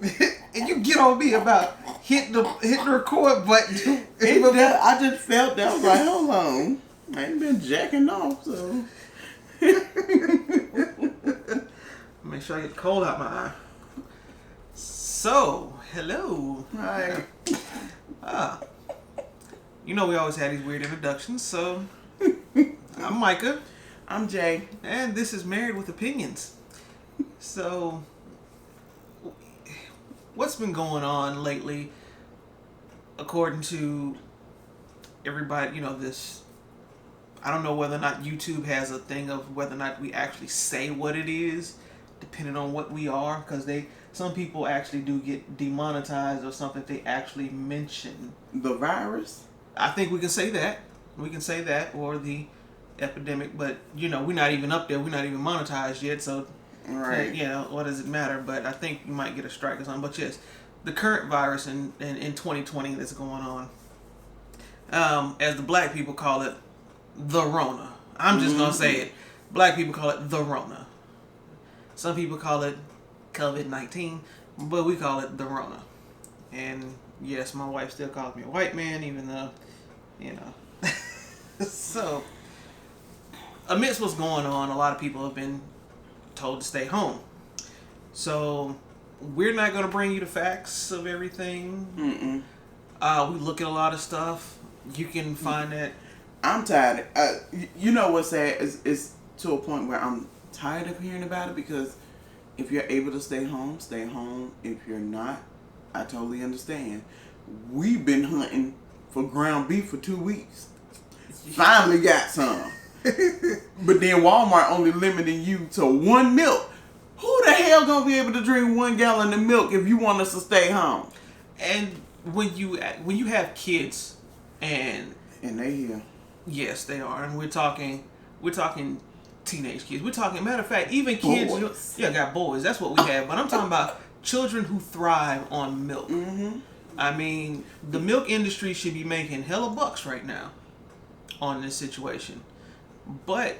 And you get on me about hitting the record button. I just felt that. I was like, hold on. I ain't been jacking off, so. Make sure I get the cold out my eye. So, hello. Hi. You know we always have these weird introductions, so I'm Micah. I'm Jay. And this is Married with Opinions. So, what's been going on lately, according to everybody, this, I don't know whether or not YouTube has a thing of whether or not we actually say what it is, depending on what we are, because some people actually do get demonetized or something if they actually mention the virus. I think we can say that. We can say that, or the epidemic, but we're not even up there. We're not even monetized yet, so right. What does it matter? But I think you might get a strike or something. But yes, the current virus in 2020 that's going on, as the black people call it, the Rona. I'm just gonna say it. Black people call it the Rona. Some people call it COVID-19, but we call it the Rona. And yes, my wife still calls me a white man, even though, So, amidst what's going on, a lot of people have been told to stay home. So, we're not going to bring you the facts of everything. We look at a lot of stuff. You can find that. I'm tired. You know what's sad? It's to a point where I'm tired of hearing about it, because if you're able to stay home, stay home. If you're not, I totally understand. We've been hunting for ground beef for 2 weeks. Finally got some. But then Walmart only limiting you to 1 milk. Who the hell gonna be able to drink 1 gallon of milk if you want us to stay home? And when you have kids, and they here. Yes, they are, and we're talking teenage kids. We're talking, matter of fact, even kids. Boys. Got boys. That's what we have. But I'm talking about children who thrive on milk. I mean, the milk industry should be making hella bucks right now on this situation. But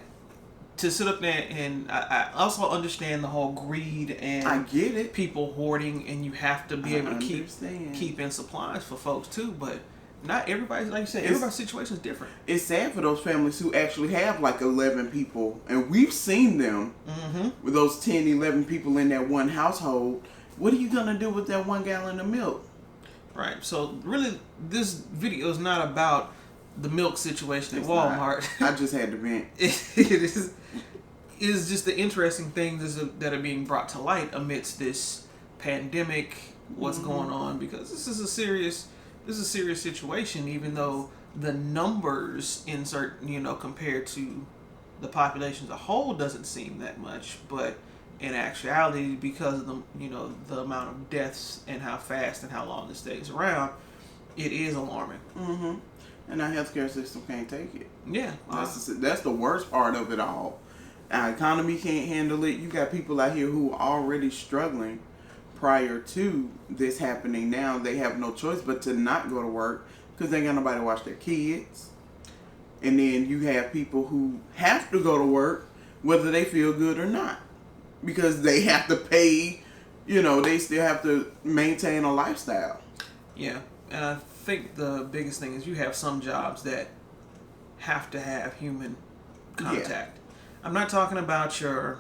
to sit up there, and I also understand the whole greed and I get it. People hoarding, and you have to be able to keep in supplies for folks too. But not everybody, like you said, everybody's situation is different. It's sad for those families who actually have like 11 people, and we've seen them with those 10, 11 people in that one household. What are you gonna do with that 1 gallon of milk? Right. So really, this video is not about the milk situation at Walmart. I just had to vent. It is just the interesting things that are being brought to light amidst this pandemic. What's going on? Because this is a serious situation. Even though the numbers compared to the population as a whole doesn't seem that much, but in actuality, because of the amount of deaths and how fast and how long it stays around, it is alarming. And our healthcare system can't take it. Yeah, that's the worst part of it all. Our economy can't handle it. You got people out here who are already struggling prior to this happening. Now they have no choice but to not go to work because they ain't got nobody to watch their kids. And then you have people who have to go to work whether they feel good or not, because they have to pay, they still have to maintain a lifestyle. Yeah, and I think the biggest thing is you have some jobs that have to have human contact. Yeah. I'm not talking about your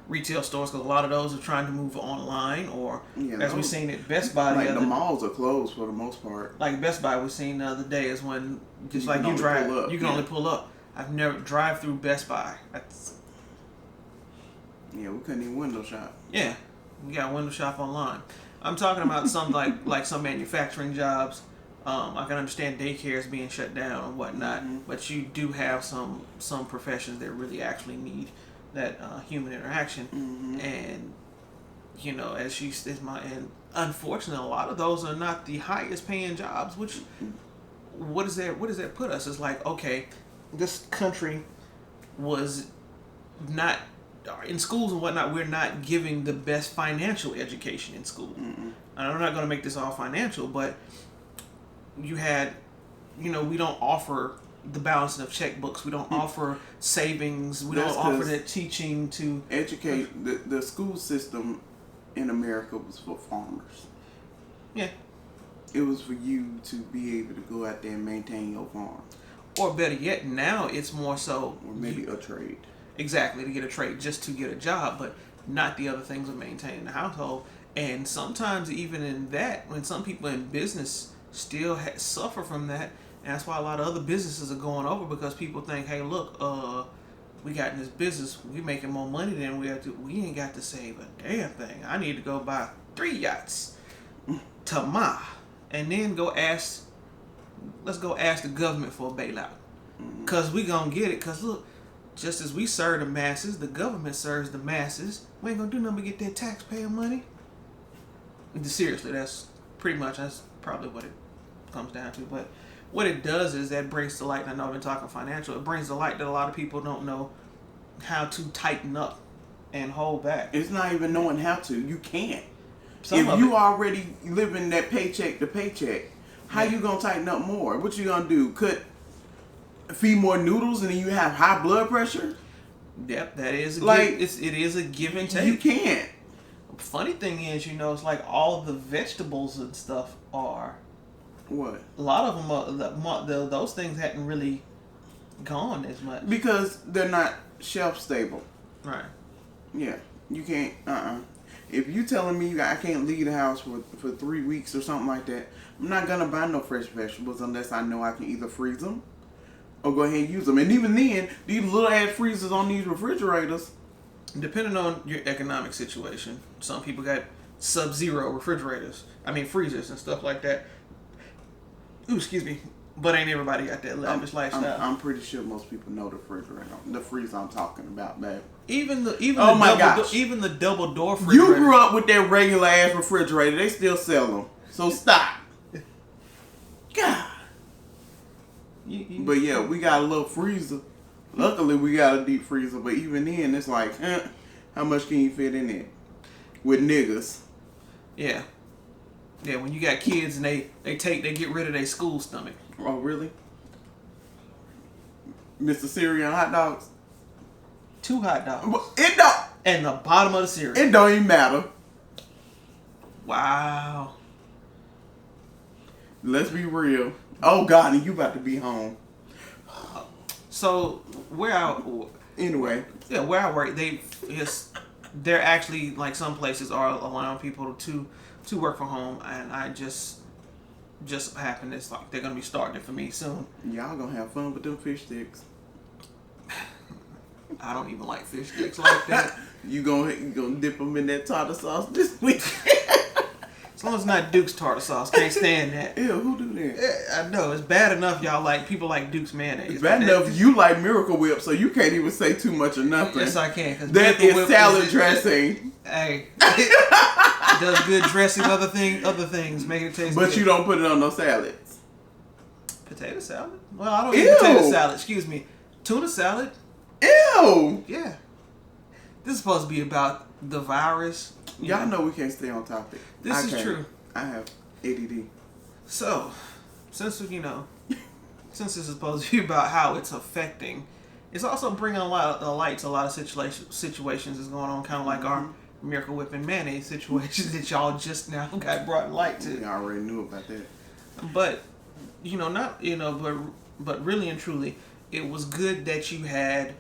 retail stores, because a lot of those are trying to move online, or as we've seen at Best Buy. Like the malls are closed for the most part. Like Best Buy, we've seen the other day is when you can only pull up. I've never drive through Best Buy. We couldn't even window shop. Yeah, we got window shop online. I'm talking about some like some manufacturing jobs. I can understand daycares being shut down and whatnot, but you do have some professions that really actually need that human interaction. And as she says, and unfortunately, a lot of those are not the highest paying jobs. Which what does that put us? It's like, okay, this country was not. In schools and whatnot, we're not giving the best financial education in school. And I'm not going to make this all financial, but you had, we don't offer the balancing of checkbooks. We don't offer savings. We That's don't offer 'cause that teaching to educate. The school system in America was for farmers. Yeah. It was for you to be able to go out there and maintain your farm. Or better yet, now it's more so Or maybe a trade. exactly to get a trade, just to get a job, but not the other things of maintaining the household. And sometimes even in that, when some people in business still suffer from that, and that's why a lot of other businesses are going over, because people think, hey, look, we got in this business, we making more money than we have to. We ain't got to save a damn thing. I need to go buy 3 yachts tomorrow, and then let's go ask the government for a bailout, cause we gonna get it. Cause look, just as we serve the masses, the government serves the masses. We ain't gonna do nothing but get that taxpayer money. Seriously, that's probably what it comes down to. But what it does is that brings to light, and I know I've been talking financial, it brings to light that a lot of people don't know how to tighten up and hold back. It's not even knowing how to. You can't. Some if you already living that paycheck to paycheck, how you gonna tighten up more? What you gonna do? Feed more noodles and then you have high blood pressure? Yep, that is it is a give and take. You can't. Funny thing is, it's like all the vegetables and stuff are. What? A lot of them those things hadn't really gone as much because they're not shelf stable. Right. Yeah, you can't. If you telling me I can't leave the house for 3 weeks or something like that, I'm not gonna buy no fresh vegetables unless I know I can either freeze them or go ahead and use them. And even then, these little ass freezers on these refrigerators. Depending on your economic situation, some people got sub-zero freezers and stuff like that. Ooh, excuse me. But ain't everybody got that lavish lifestyle. I'm pretty sure most people know the freezer I'm talking about, babe. Even the double door refrigerator. You grew up with that regular ass refrigerator. They still sell them. So stop. God. But yeah, we got a little freezer. Luckily, we got a deep freezer. But even then, it's like, how much can you fit in it with niggas? Yeah. Yeah, when you got kids and they get rid of their school stomach. Oh, really? Mr. Syrian hot dogs? 2 hot dogs. It don't. And the bottom of the cereal. It don't even matter. Wow. Let's be real. Oh, God, and you about to be home. So, where I work, they're actually, like, some places are allowing people to work from home, and I just happened, it's like they're gonna be starting it for me soon. Y'all gonna have fun with them fish sticks. I don't even like fish sticks like that. You gonna dip them in that tartar sauce this week? As long as it's not Duke's tartar sauce, can't stand that. Ew, who do that? I know it's bad enough people like Duke's mayonnaise. It's bad enough you like Miracle Whip, so you can't even say too much or nothing. Yes, I can. That is salad dressing. Hey, it does good dressing. Other things make it taste. But good. You don't put it on no salads. Potato salad? Well, I don't eat potato salad. Excuse me, tuna salad. Ew. Yeah. This is supposed to be about the virus. Y'all know we can't stay on topic. This is true. I have ADD. So, since this is supposed to be about how it's affecting, it's also bringing a lot of light to a lot of situations that's going on, kind of like our Miracle Whip and mayonnaise situations that y'all just now got brought light to. We already knew about that. But, but really and truly, it was good that you had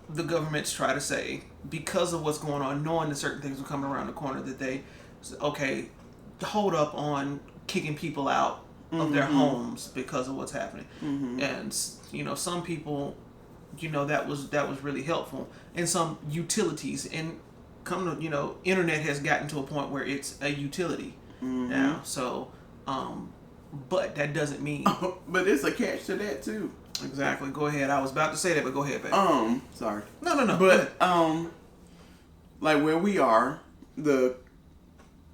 the governments try to say, because of what's going on, knowing that certain things were coming around the corner, that they, hold up on kicking people out of their homes because of what's happening. And, some people, that was really helpful. And some utilities, and internet has gotten to a point where it's a utility now. So, but that doesn't mean. But it's a catch to that too. Exactly. Go ahead. I was about to say that, but go ahead, baby. Sorry. No. But like where we are, the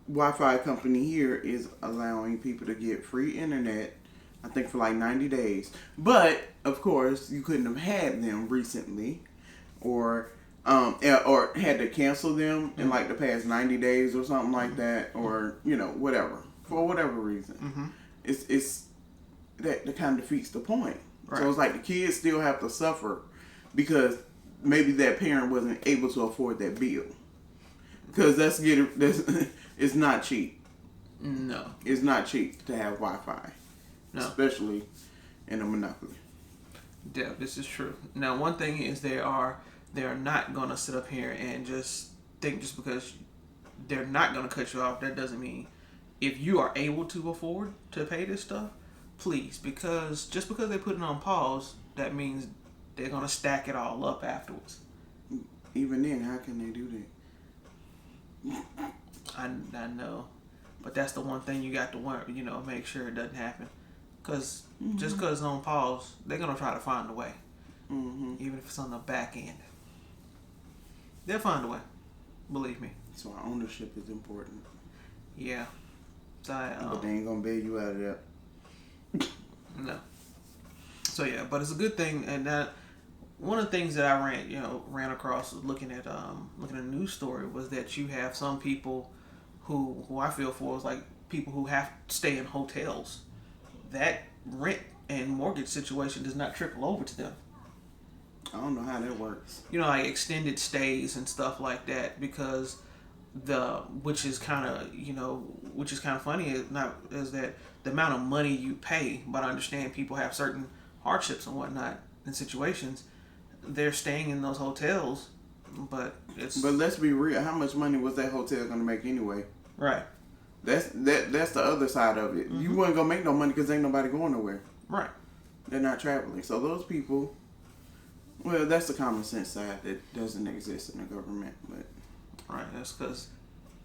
Wi-Fi company here is allowing people to get free internet, I think for like 90 days. But of course, you couldn't have had them recently, or had to cancel them in like the past 90 days or something like that, or whatever, for whatever reason. It's that kind of defeats the point. Right. So it's like the kids still have to suffer because maybe that parent wasn't able to afford that bill. Because it's not cheap. No. It's not cheap to have Wi-Fi. No. Especially in a monopoly. Yeah, this is true. Now, one thing is they are not going to sit up here and just think just because they're not going to cut you off, that doesn't mean if you are able to afford to pay this stuff, please, because just because they put it on pause, that means they're going to stack it all up afterwards. Even then, how can they do that? I know, but that's the one thing you got to make sure it doesn't happen. Because just because it's on pause, they're going to try to find a way. Mm-hmm. Even if it's on the back end. They'll find a way. Believe me. So our ownership is important. Yeah. But they ain't going to bail you out of that. No. So yeah, but it's a good thing. And that one of the things that I ran across looking at a news story was that you have some people who I feel for is like people who have to stay in hotels. That rent and mortgage situation does not trickle over to them. I don't know how that works. Like extended stays and stuff like that, because which is kind of funny is that the amount of money you pay, but I understand people have certain hardships and whatnot in situations. They're staying in those hotels, but let's be real. How much money was that hotel going to make anyway? Right. That's the other side of it. Mm-hmm. You weren't gonna make no money because ain't nobody going nowhere. Right. They're not traveling. So those people, well, that's the common sense side that doesn't exist in the government. But right, that's because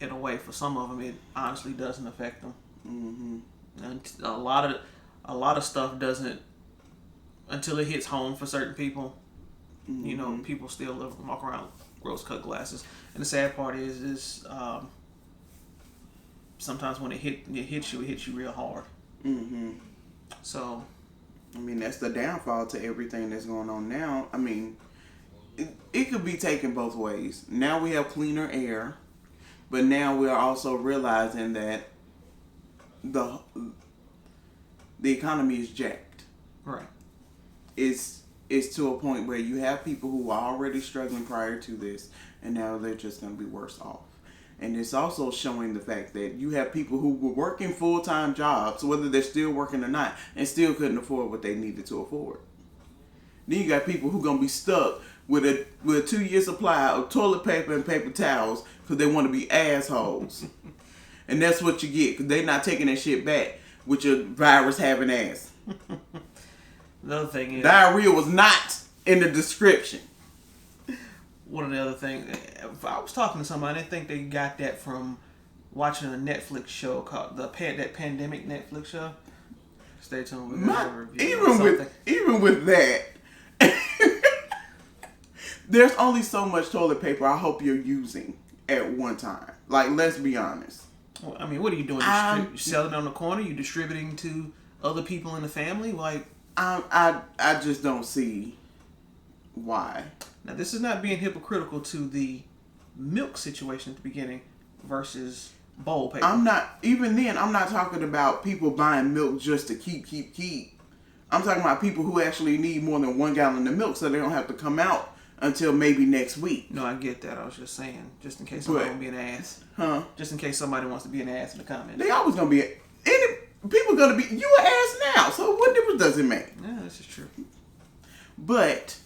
in a way, for some of them, it honestly doesn't affect them. Mm-hmm. And a lot of stuff doesn't until it hits home for certain people. Mm-hmm. People still walk around with rose-cut glasses, and the sad part is sometimes when it hits you real hard. Mm-hmm. So, I mean, that's the downfall to everything that's going on now. I mean, it could be taken both ways. Now we have cleaner air, but now we are also realizing that the economy is jacked. Right. It's to a point where you have people who are already struggling prior to this, and now they're just going to be worse off. And it's also showing the fact that you have people who were working full-time jobs, whether they're still working or not, and still couldn't afford what they needed to afford. Then you got people who are going to be stuck with a 2-year supply of toilet paper and paper towels because they want to be assholes. And that's what you get, because they're not taking that shit back with your virus-having ass. Another thing is... Diarrhea was not in the description. One of the other things, I was talking to somebody, I think they got that from watching a Netflix show called that Pandemic Netflix show. Stay tuned. Even with that, there's only so much toilet paper I hope you're using at one time. Like, let's be honest. Well, I mean, what are you doing? You selling on the corner? You distributing to other people in the family? Like, I just don't see why. Now, this is not being hypocritical to the milk situation at the beginning versus bowl paper. I'm not talking about people buying milk just to keep. I'm talking about people who actually need more than 1 gallon of milk so they don't have to come out until maybe next week. No, I get that. I was just saying, just in case somebody wants to be an ass. Huh? Just in case somebody wants to be an ass in the comments. They always going to be. People going to be. You an ass now, so what difference does it make? Yeah, this is true. But...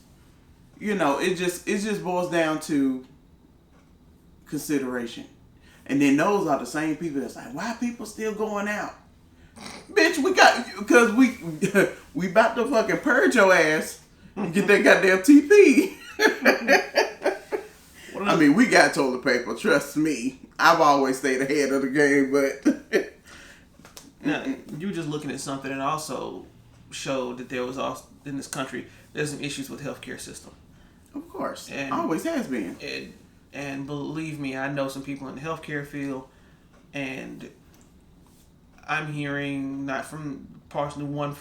it just boils down to consideration. And then those are the same people that's like, why are people still going out? Bitch, because we about to fucking purge your ass and get that goddamn TP. I mean, we got toilet paper, trust me. I've always stayed ahead of the game, but... Now, you were just looking at something that also showed that there was also, in this country, there's some issues with the healthcare system. Of course. Always has been. And believe me, I know some people in the healthcare field, and I'm hearing not from partially one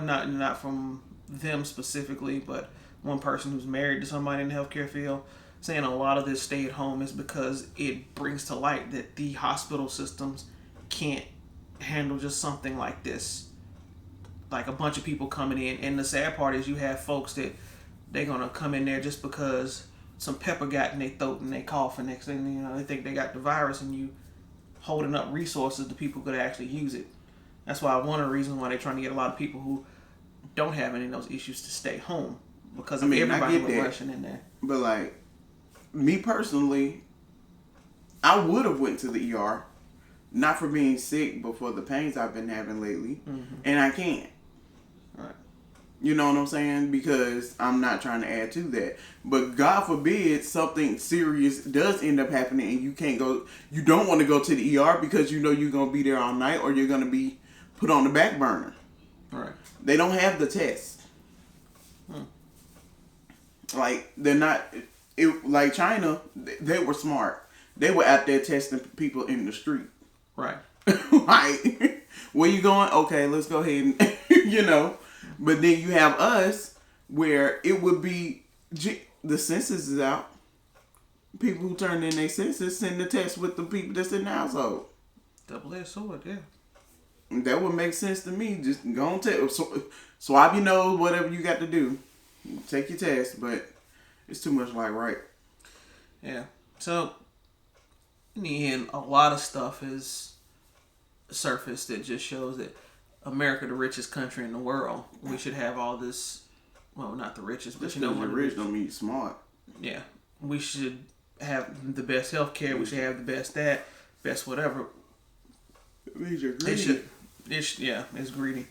not from them specifically, but one person who's married to somebody in the healthcare field, saying a lot of this stay at home is because it brings to light that the hospital systems can't handle just something like this like a bunch of people coming in, and the sad part is you have folks that they're gonna come in there just because some pepper got in their throat and they cough, and next thing you know they think they got the virus, and you holding up resources that people could actually use it. That's why one of the reasons why they're trying to get a lot of people who don't have any of those issues to stay home, because everybody was rushing in there. But like me personally, I would have went to the ER, not for being sick, but for the pains I've been having lately, and I can't. Right. You know what I'm saying? Because I'm not trying to add to that. But God forbid something serious does end up happening and you can't go, you don't want to go to the ER because you know you're going to be there all night or you're going to be put on the back burner. Right. They don't have the test. Like, they're not, like China, they were smart. They were out there testing people in the street. Right. Like, where you going? Okay, let's go ahead and, you know. But then you have us where it would be, the census is out. People who turn in their census send the test with the people that's in the household. Double-edged sword, yeah. That would make sense to me. Just go and swab your nose, whatever you got to do. Take your test, but it's too much like right. Yeah. So, in the end, a lot of stuff is surfaced that just shows that America, the richest country in the world, we should have all this. Well, not the richest, but just you're rich don't mean you're smart. Yeah, we should have the best healthcare. We should have the best that, best whatever. It means you're greedy. It's greedy.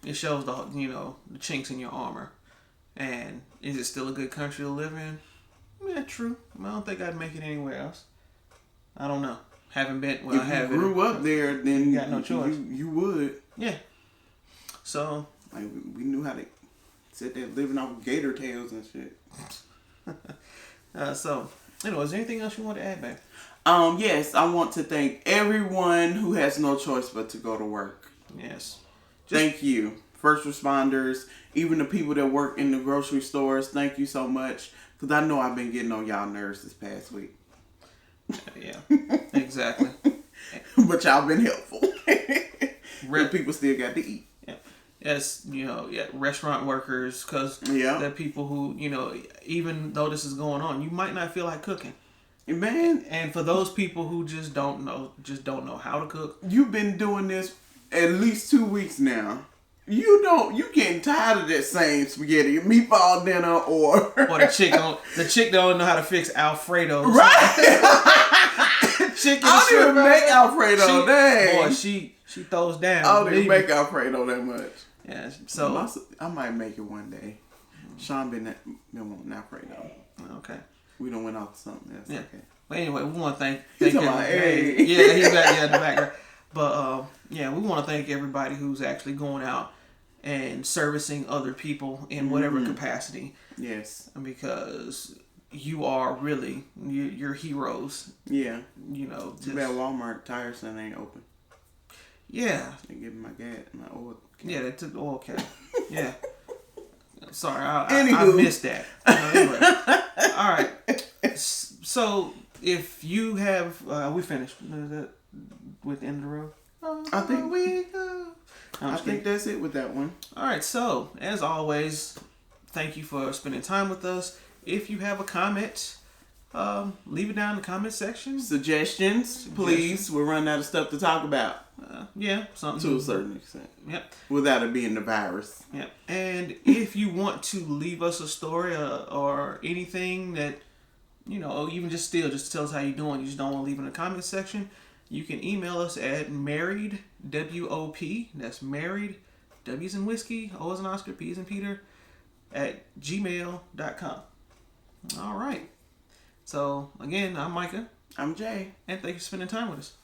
It shows the chinks in your armor. And is it still a good country to live in? Yeah, true. I don't think I'd make it anywhere else. I don't know. Haven't been. Well, if you grew up there, then you got no choice. You would. Yeah. So, like, we knew how to sit there living off of gator tails and shit. So, is there anything else you want to add, babe? Yes, I want to thank everyone who has no choice but to go to work. Yes. Thank you. First responders, even the people that work in the grocery stores, thank you so much. Because I know I've been getting on y'all nerves this past week. Yeah, exactly. But y'all been helpful. People still got to eat. Yeah. Yes, restaurant workers, because there are people who, even though this is going on, you might not feel like cooking. Man. And for those people who just don't know how to cook. You've been doing this at least 2 weeks now. You getting tired of that same spaghetti, meatball dinner, or the chick don't know how to fix Alfredo. Right. Chicken I don't even make Alfredo. Dang. Boy, she throws down. I don't even make Alfredo that much. Yeah, so I might make it one day. Sean been wanting Alfredo. Okay. We don't went off something else. Yeah. Okay. But anyway, we want to thank him. Hey. Yeah, he's back in the background. But we want to thank everybody who's actually going out and servicing other people in whatever capacity. Yes. Because you are really you're heroes. Yeah. Too bad Walmart tire center ain't open. Yeah. They give me my oil. Yeah, they took the oil can. Yeah. Sorry, I missed that. Anyway. All right. So if you have, we finished. Is that with the end of the road? I think that's it with that one. All right. So as always, thank you for spending time with us. If you have a comment, leave it down in the comment section. Suggestions, please. We're running out of stuff to talk about. Something to a certain extent. Yep. Without it being the virus. Yep. And if you want to leave us a story or anything that, even just tell us how you're doing, you just don't want to leave in the comment section, you can email us at married, WOP, that's married, W's in whiskey, O's in Oscar, P's in Peter, at gmail.com. All right. So, again, I'm Micah. I'm Jay. And thank you for spending time with us.